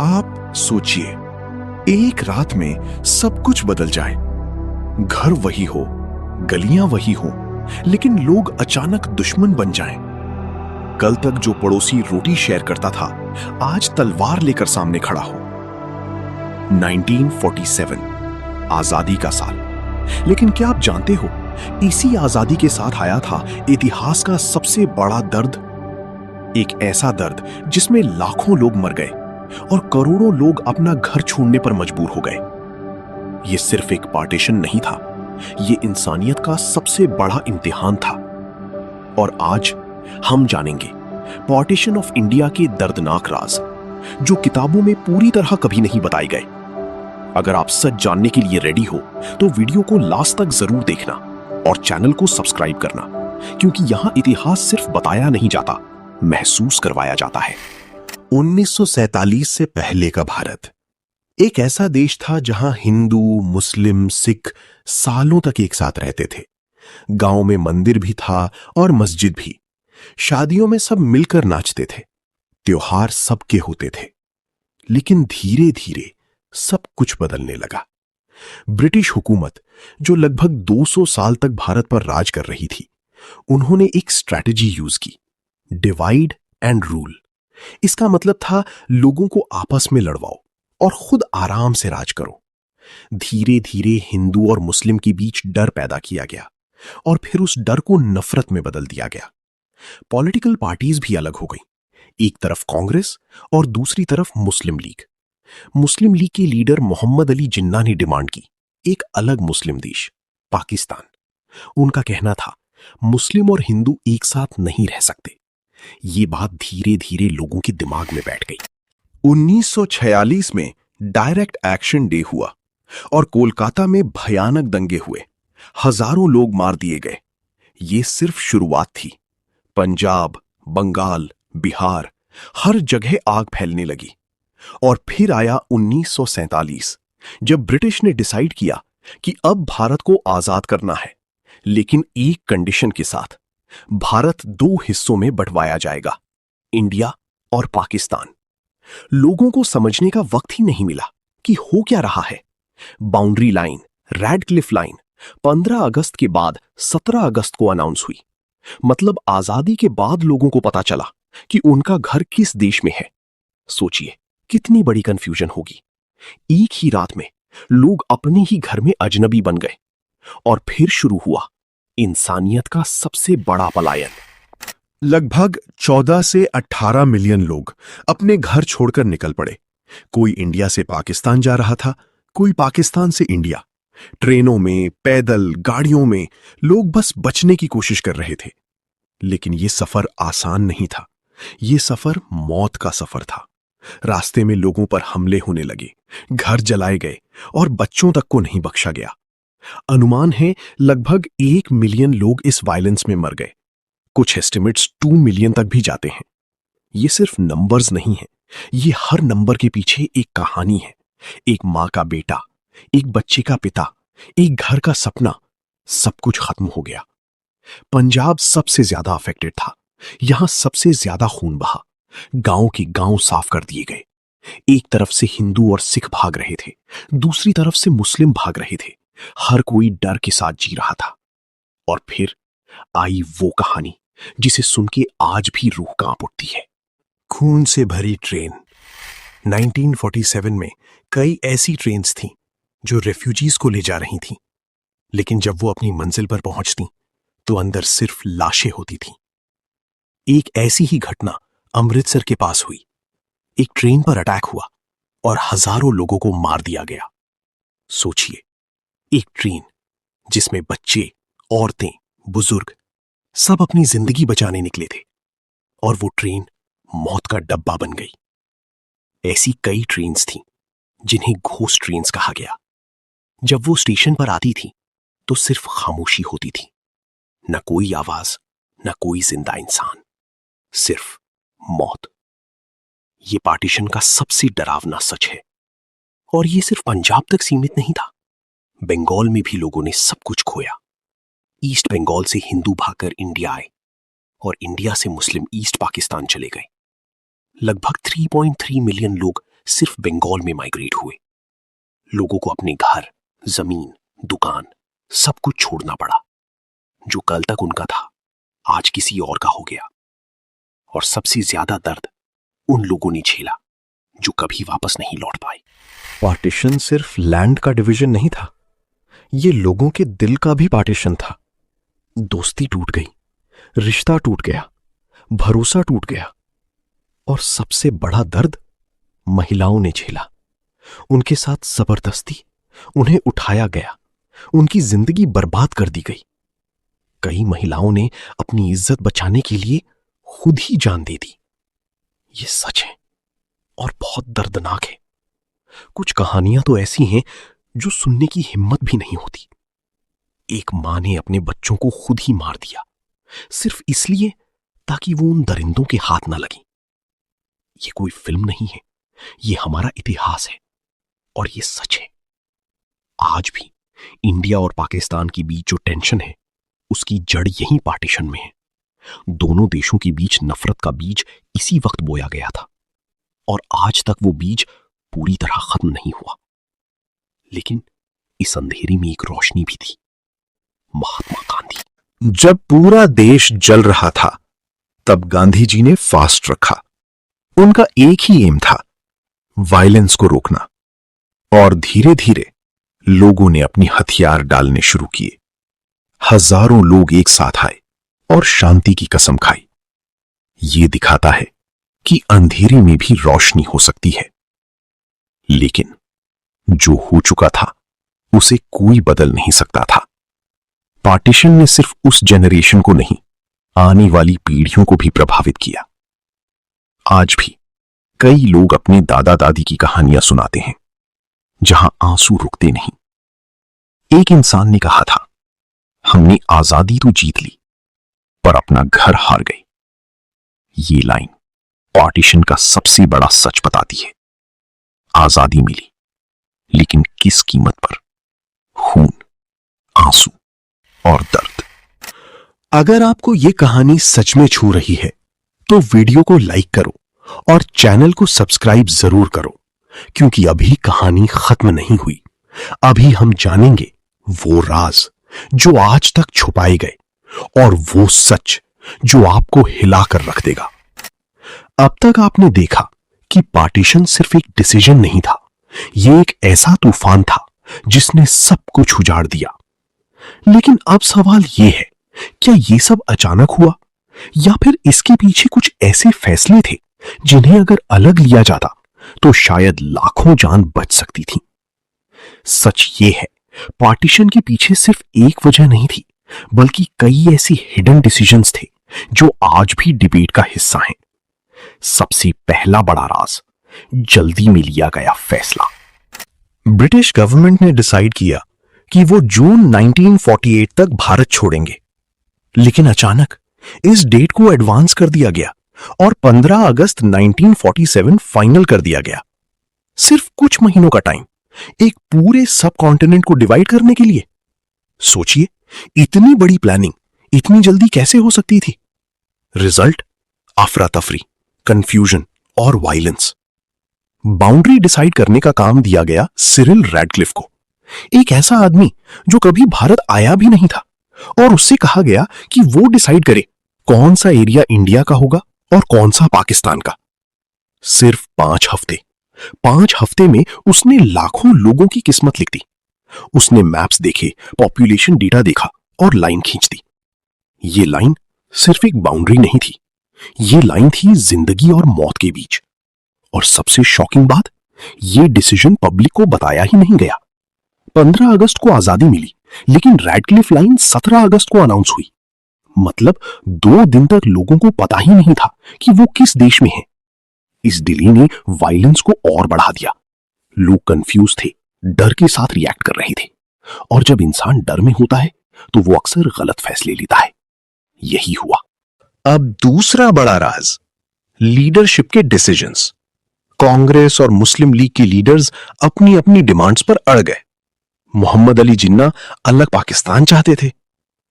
आप सोचिए, एक रात में सब कुछ बदल जाए। घर वही हो, गलियां वही हो, लेकिन लोग अचानक दुश्मन बन जाएं। कल तक जो पड़ोसी रोटी शेयर करता था, आज तलवार लेकर सामने खड़ा हो। 1947 आजादी का साल। लेकिन क्या आप जानते हो, इसी आजादी के साथ आया था इतिहास का सबसे बड़ा दर्द। एक ऐसा दर्द जिसमें लाखों लोग मर गए और करोड़ों लोग अपना घर छोड़ने पर मजबूर हो गए। यह सिर्फ एक पार्टीशन नहीं था, यह इंसानियत का सबसे बड़ा इम्तिहान था। और आज हम जानेंगे पार्टीशन ऑफ इंडिया के दर्दनाक राज, जो किताबों में पूरी तरह कभी नहीं बताए गए। अगर आप सच जानने के लिए रेडी हो तो वीडियो को लास्ट तक जरूर देखना और चैनल को सब्सक्राइब करना, क्योंकि यहां इतिहास सिर्फ बताया नहीं जाता, महसूस करवाया जाता है। 1947 से पहले का भारत एक ऐसा देश था जहां हिंदू, मुस्लिम, सिख सालों तक एक साथ रहते थे। गांव में मंदिर भी था और मस्जिद भी। शादियों में सब मिलकर नाचते थे, त्योहार सबके होते थे। लेकिन धीरे धीरे सब कुछ बदलने लगा। ब्रिटिश हुकूमत, जो लगभग 200 साल तक भारत पर राज कर रही थी, उन्होंने एक स्ट्रैटेजी यूज की, डिवाइड एंड रूल। इसका मतलब था लोगों को आपस में लड़वाओ और खुद आराम से राज करो। धीरे धीरे हिंदू और मुस्लिम के बीच डर पैदा किया गया और फिर उस डर को नफरत में बदल दिया गया। पॉलिटिकल पार्टीज भी अलग हो गई, एक तरफ कांग्रेस और दूसरी तरफ मुस्लिम लीग। मुस्लिम लीग के लीडर मोहम्मद अली जिन्ना ने डिमांड की एक अलग मुस्लिम देश, पाकिस्तान। उनका कहना था मुस्लिम और हिंदू एक साथ नहीं रह सकते। ये बात धीरे धीरे लोगों के दिमाग में बैठ गई। 1946 में डायरेक्ट एक्शन डे हुआ और कोलकाता में भयानक दंगे हुए। हजारों लोग मार दिए गए। ये सिर्फ शुरुआत थी। पंजाब, बंगाल, बिहार, हर जगह आग फैलने लगी। और फिर आया 1947, जब ब्रिटिश ने डिसाइड किया कि अब भारत को आजाद करना है, लेकिन एक कंडीशन के साथ। भारत 2 हिस्सों में बंटवाया जाएगा, इंडिया और पाकिस्तान। लोगों को समझने का वक्त ही नहीं मिला कि हो क्या रहा है। बाउंड्री लाइन, रैडक्लिफ लाइन 15 अगस्त के बाद 17 अगस्त को अनाउंस हुई। मतलब आजादी के बाद लोगों को पता चला कि उनका घर किस देश में है। सोचिए कितनी बड़ी कंफ्यूजन होगी। एक ही रात में लोग अपने ही घर में अजनबी बन गए और फिर शुरू हुआ इंसानियत का सबसे बड़ा पलायन। लगभग 14 से 18 मिलियन लोग अपने घर छोड़कर निकल पड़े। कोई इंडिया से पाकिस्तान जा रहा था, कोई पाकिस्तान से इंडिया। ट्रेनों में, पैदल, गाड़ियों में लोग बस बचने की कोशिश कर रहे थे। लेकिन यह सफर आसान नहीं था। यह सफर मौत का सफर था। रास्ते में लोगों पर हमले होने लगे, घर जलाए गए और बच्चों तक को नहीं बख्शा गया। अनुमान है लगभग 1 मिलियन लोग इस वायलेंस में मर गए। कुछ एस्टिमेट्स 2 मिलियन तक भी जाते हैं। ये सिर्फ नंबर्स नहीं है, ये हर नंबर के पीछे एक कहानी है। एक मां का बेटा, एक बच्चे का पिता, एक घर का सपना, सब कुछ खत्म हो गया। पंजाब सबसे ज्यादा अफेक्टेड था। यहां सबसे ज्यादा खून बहा। गांव के गांव साफ कर दिए गए। एक तरफ से हिंदू और सिख भाग रहे थे, दूसरी तरफ से मुस्लिम भाग रहे थे। हर कोई डर के साथ जी रहा था। और फिर आई वो कहानी जिसे सुन के आज भी रूह कांप उठती है। खून से भरी ट्रेन। 1947 में कई ऐसी ट्रेन्स थीं जो रेफ्यूजीज को ले जा रही थीं, लेकिन जब वो अपनी मंजिल पर पहुंचती तो अंदर सिर्फ लाशें होती थीं। एक ऐसी ही घटना अमृतसर के पास हुई। एक ट्रेन पर अटैक हुआ और हजारों लोगों को मार दिया गया। सोचिए, एक ट्रेन जिसमें बच्चे, औरतें, बुजुर्ग सब अपनी जिंदगी बचाने निकले थे, और वो ट्रेन मौत का डब्बा बन गई। ऐसी कई ट्रेन्स थीं जिन्हें घोस्ट ट्रेन्स कहा गया। जब वो स्टेशन पर आती थी तो सिर्फ खामोशी होती थी। न कोई आवाज, न कोई जिंदा इंसान, सिर्फ मौत। ये पार्टीशन का सबसे डरावना सच है। और ये सिर्फ पंजाब तक सीमित नहीं था। बंगाल में भी लोगों ने सब कुछ खोया। ईस्ट बंगाल से हिंदू भागकर इंडिया आए और इंडिया से मुस्लिम ईस्ट पाकिस्तान चले गए। लगभग 3.3 मिलियन लोग सिर्फ बंगाल में माइग्रेट हुए। लोगों को अपने घर, जमीन, दुकान सब कुछ छोड़ना पड़ा। जो कल तक उनका था आज किसी और का हो गया। और सबसे ज्यादा दर्द उन लोगों ने झेला जो कभी वापस नहीं लौट पाए। पार्टीशन सिर्फ लैंड का डिवीजन नहीं था, ये लोगों के दिल का भी पार्टीशन था। दोस्ती टूट गई, रिश्ता टूट गया, भरोसा टूट गया। और सबसे बड़ा दर्द महिलाओं ने झेला। उनके साथ जबरदस्ती उन्हें उठाया गया, उनकी जिंदगी बर्बाद कर दी गई। कई महिलाओं ने अपनी इज्जत बचाने के लिए खुद ही जान दे दी। ये सच है और बहुत दर्दनाक है। कुछ कहानियां तो ऐसी हैं जो सुनने की हिम्मत भी नहीं होती। एक मां ने अपने बच्चों को खुद ही मार दिया, सिर्फ इसलिए ताकि वो उन दरिंदों के हाथ ना लगी। ये कोई फिल्म नहीं है, ये हमारा इतिहास है और ये सच है। आज भी इंडिया और पाकिस्तान के बीच जो टेंशन है उसकी जड़ यही पार्टीशन में है। दोनों देशों के बीच नफरत का बीज इसी वक्त बोया गया था और आज तक वो बीज पूरी तरह खत्म नहीं हुआ। लेकिन इस अंधेरे में एक रोशनी भी थी, महात्मा गांधी। जब पूरा देश जल रहा था तब गांधी जी ने फास्ट रखा। उनका एक ही एम था, वायलेंस को रोकना। और धीरे धीरे लोगों ने अपनी हथियार डालने शुरू किए। हजारों लोग एक साथ आए और शांति की कसम खाई। ये दिखाता है कि अंधेरे में भी रोशनी हो सकती है। लेकिन जो हो चुका था उसे कोई बदल नहीं सकता था। पार्टीशन ने सिर्फ उस जनरेशन को नहीं, आने वाली पीढ़ियों को भी प्रभावित किया। आज भी कई लोग अपने दादा दादी की कहानियां सुनाते हैं जहां आंसू रुकते नहीं। एक इंसान ने कहा था, हमने आजादी तो जीत ली पर अपना घर हार गए। ये लाइन पार्टीशन का सबसे बड़ा सच बताती है। आजादी मिली लेकिन किस कीमत पर? खून, आंसू और दर्द। अगर आपको यह कहानी सच में छू रही है तो वीडियो को लाइक करो और चैनल को सब्सक्राइब जरूर करो, क्योंकि अभी कहानी खत्म नहीं हुई। अभी हम जानेंगे वो राज जो आज तक छुपाए गए और वो सच जो आपको हिलाकर रख देगा। अब तक आपने देखा कि पार्टीशन सिर्फ एक डिसीजन नहीं था, ये एक ऐसा तूफान था जिसने सब कुछ उजाड़ दिया। लेकिन अब सवाल यह है, क्या ये सब अचानक हुआ या फिर इसके पीछे कुछ ऐसे फैसले थे जिन्हें अगर अलग लिया जाता तो शायद लाखों जान बच सकती थी? सच ये है, पार्टीशन के पीछे सिर्फ एक वजह नहीं थी, बल्कि कई ऐसी हिडन डिसीजंस थे जो आज भी डिबेट का हिस्सा हैं। सबसे पहला बड़ा राज, जल्दी में लिया गया फैसला। ब्रिटिश गवर्नमेंट ने डिसाइड किया कि वो जून 1948 तक भारत छोड़ेंगे। लेकिन अचानक इस डेट को एडवांस कर दिया गया और 15 अगस्त 1947 फाइनल कर दिया गया। सिर्फ कुछ महीनों का टाइम एक पूरे सब कॉन्टिनेंट को डिवाइड करने के लिए। सोचिए, इतनी बड़ी प्लानिंग इतनी जल्दी कैसे हो सकती थी? रिजल्ट, अफरा तफरी, कंफ्यूजन और वायलेंस। बाउंड्री डिसाइड करने का काम दिया गया सिरिल रैडक्लिफ को, एक ऐसा आदमी जो कभी भारत आया भी नहीं था, और उससे कहा गया कि वो डिसाइड करे कौन सा एरिया इंडिया का होगा और कौन सा पाकिस्तान का। सिर्फ 5 हफ्ते में उसने लाखों लोगों की किस्मत लिख दी। उसने मैप्स देखे, पॉपुलेशन डेटा देखा और लाइन खींच दी। ये लाइन सिर्फ एक बाउंड्री नहीं थी, ये लाइन थी जिंदगी और मौत के बीच। और सबसे शॉकिंग बात, ये डिसीजन पब्लिक को बताया ही नहीं गया। 15 अगस्त को आजादी मिली, लेकिन रैडक्लिफ लाइन 17 अगस्त को अनाउंस हुई। मतलब 2 दिन तक लोगों को पता ही नहीं था कि वो किस देश में है। इस डिले ने वायलेंस को और बढ़ा दिया। लोग कंफ्यूज थे, डर के साथ रिएक्ट कर रहे थे, और जब इंसान डर में होता है तो वो अक्सर गलत फैसले लेता है। यही हुआ। अब दूसरा बड़ा राज, लीडरशिप के डिसीजंस। कांग्रेस और मुस्लिम लीग के लीडर्स अपनी अपनी डिमांड्स पर अड़ गए। मोहम्मद अली जिन्ना अलग पाकिस्तान चाहते थे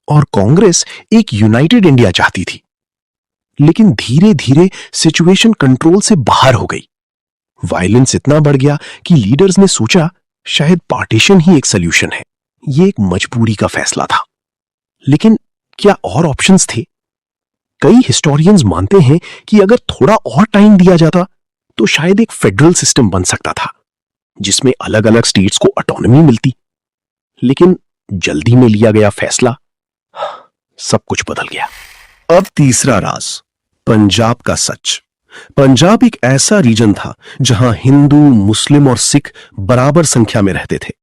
और कांग्रेस एक यूनाइटेड इंडिया चाहती थी। लेकिन धीरे धीरे सिचुएशन कंट्रोल से बाहर हो गई। वायलेंस इतना बढ़ गया कि लीडर्स ने सोचा शायद पार्टीशन ही एक सॉल्यूशन है। ये एक मजबूरी का फैसला था, लेकिन क्या और ऑप्शंस थे? कई हिस्टोरियंस मानते हैं कि अगर थोड़ा और टाइम दिया जाता तो शायद एक फेडरल सिस्टम बन सकता था जिसमें अलग अलग स्टेट्स को ऑटोनॉमी मिलती। लेकिन जल्दी में लिया गया फैसला, सब कुछ बदल गया। अब तीसरा राज, पंजाब का सच। पंजाब एक ऐसा रीजन था जहां हिंदू, मुस्लिम और सिख बराबर संख्या में रहते थे।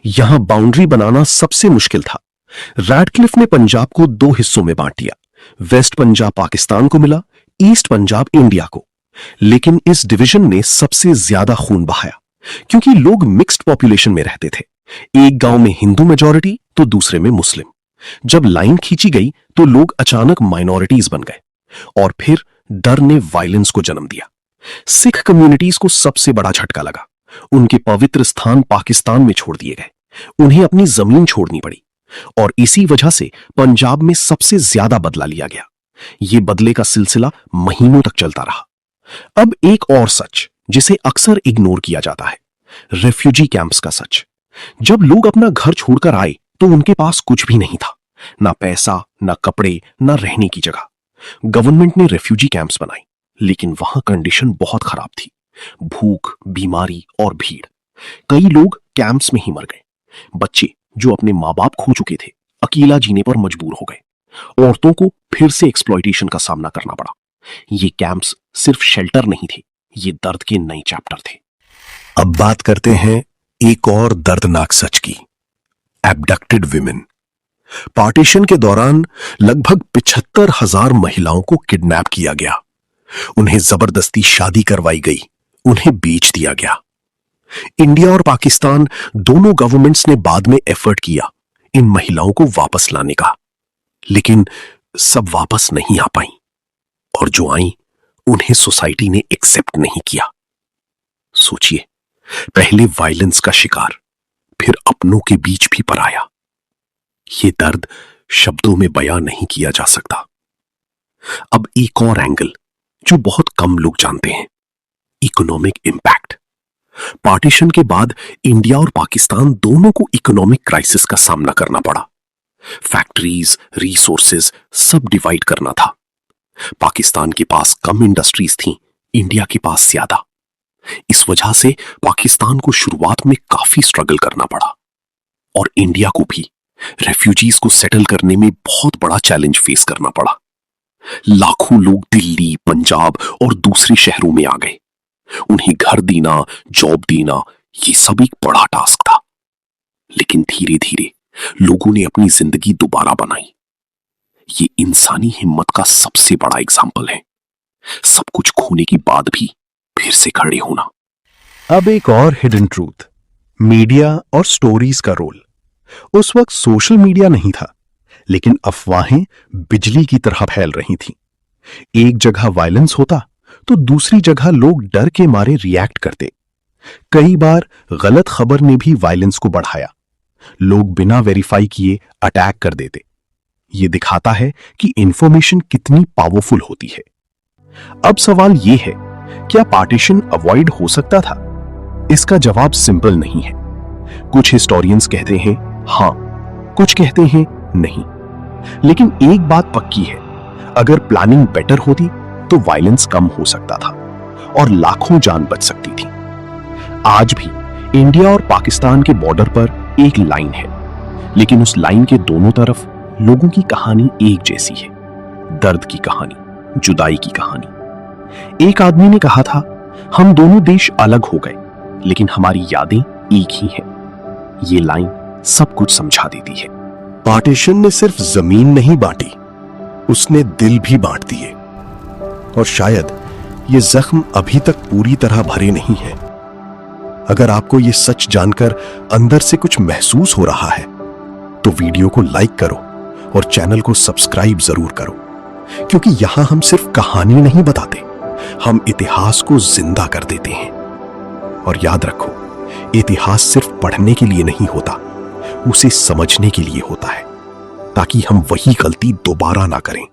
यहां बाउंड्री बनाना सबसे मुश्किल था। रैडक्लिफ ने पंजाब को दो हिस्सों में बांट दिया। वेस्ट पंजाब पाकिस्तान को मिला, ईस्ट पंजाब इंडिया को। लेकिन इस डिवीजन ने सबसे ज्यादा खून बहाया, क्योंकि लोग मिक्स्ड पॉपुलेशन में रहते थे। एक गांव में हिंदू मेजॉरिटी तो दूसरे में मुस्लिम। जब लाइन खींची गई तो लोग अचानक माइनॉरिटीज बन गए, और फिर डर ने वायलेंस को जन्म दिया। सिख कम्युनिटीज को सबसे बड़ा झटका लगा। उनके पवित्र स्थान पाकिस्तान में छोड़ दिए गए, उन्हें अपनी जमीन छोड़नी पड़ी, और इसी वजह से पंजाब में सबसे ज्यादा बदला लिया गया। यह बदले का सिलसिला महीनों तक चलता रहा। अब एक और सच जिसे अक्सर इग्नोर किया जाता है, रेफ्यूजी कैंप्स का सच। जब लोग अपना घर छोड़कर आए तो उनके पास कुछ भी नहीं था, ना पैसा, ना कपड़े, ना रहने की जगह। गवर्नमेंट ने रेफ्यूजी कैंप्स बनाए, लेकिन वहां कंडीशन बहुत खराब थी। भूख, बीमारी और भीड़। कई लोग कैंप्स में ही मर गए। बच्चे जो अपने माँ बाप खो चुके थे, अकेला जीने पर मजबूर हो गए। औरतों को फिर से एक्सप्लॉयटेशन का सामना करना पड़ा। ये कैंप्स सिर्फ शेल्टर नहीं थे, ये दर्द के नए चैप्टर थे। अब बात करते हैं एक और दर्दनाक सच की, एब्डक्टेड विमेन। पार्टीशन के दौरान लगभग 75,000 महिलाओं को किडनैप किया गया। उन्हें जबरदस्ती शादी करवाई गई, उन्हें बेच दिया गया। इंडिया और पाकिस्तान दोनों गवर्नमेंट्स ने बाद में एफर्ट किया इन महिलाओं को वापस लाने का, लेकिन सब वापस नहीं आ पाई, और जो आई उन्हें सोसाइटी ने एक्सेप्ट नहीं किया। सोचिए, पहले वायलेंस का शिकार, फिर अपनों के बीच भी पराया। ये दर्द शब्दों में बयां नहीं किया जा सकता। अब एक और एंगल जो बहुत कम लोग जानते हैं, इकोनॉमिक इंपैक्ट। पार्टीशन के बाद इंडिया और पाकिस्तान दोनों को इकोनॉमिक क्राइसिस का सामना करना पड़ा। फैक्ट्रीज, रिसोर्सेज सब डिवाइड करना था। पाकिस्तान के पास कम इंडस्ट्रीज थी, इंडिया के पास ज्यादा। इस वजह से पाकिस्तान को शुरुआत में काफी स्ट्रगल करना पड़ा, और इंडिया को भी रेफ्यूजीज को सेटल करने में बहुत बड़ा चैलेंज फेस करना पड़ा। लाखों लोग दिल्ली, पंजाब और दूसरे शहरों में आ गए। उन्हें घर देना, जॉब देना, ये सब एक बड़ा टास्क था। लेकिन धीरे धीरे लोगों ने अपनी जिंदगी दोबारा बनाई। ये इंसानी हिम्मत का सबसे बड़ा एग्जाम्पल है, सब कुछ खोने के बाद भी फिर से खड़े होना। अब एक और हिडन ट्रूथ, मीडिया और स्टोरीज का रोल। उस वक्त सोशल मीडिया नहीं था, लेकिन अफवाहें बिजली की तरह फैल रही थीं। एक जगह वायलेंस होता तो दूसरी जगह लोग डर के मारे रिएक्ट करते। कई बार गलत खबर ने भी वायलेंस को बढ़ाया। लोग बिना वेरीफाई किए अटैक कर देते। यह दिखाता है कि इंफॉर्मेशन कितनी पावरफुल होती है। अब सवाल यह है, क्या पार्टीशन अवॉइड हो सकता था? इसका जवाब सिंपल नहीं है। कुछ हिस्टोरियंस कहते हैं हां, कुछ कहते हैं नहीं। लेकिन एक बात पक्की है, अगर प्लानिंग बेटर होती तो वायलेंस कम हो सकता था और लाखों जान बच सकती थी। आज भी इंडिया और पाकिस्तान के बॉर्डर पर एक लाइन है, लेकिन उस लाइन के दोनों तरफ लोगों की कहानी एक जैसी है। दर्द की कहानी, जुदाई की कहानी। एक आदमी ने कहा था, हम दोनों देश अलग हो गए, लेकिन हमारी यादें एक ही हैं। ये लाइन सब कुछ समझा देती है। पार्टीशन ने सिर्फ जमीन नहीं बांटी, उसने दिल भी बांट दिए, और शायद ये जख्म अभी तक पूरी तरह भरे नहीं हैं। अगर आपको ये सच जानकर अंदर से कुछ महसूस हो रहा है तो वीडियो को लाइक करो और चैनल को सब्सक्राइब जरूर करो, क्योंकि यहां हम सिर्फ कहानी नहीं बताते, हम इतिहास को जिंदा कर देते हैं। और याद रखो, इतिहास सिर्फ पढ़ने के लिए नहीं होता, उसे समझने के लिए होता है, ताकि हम वही गलती दोबारा ना करें।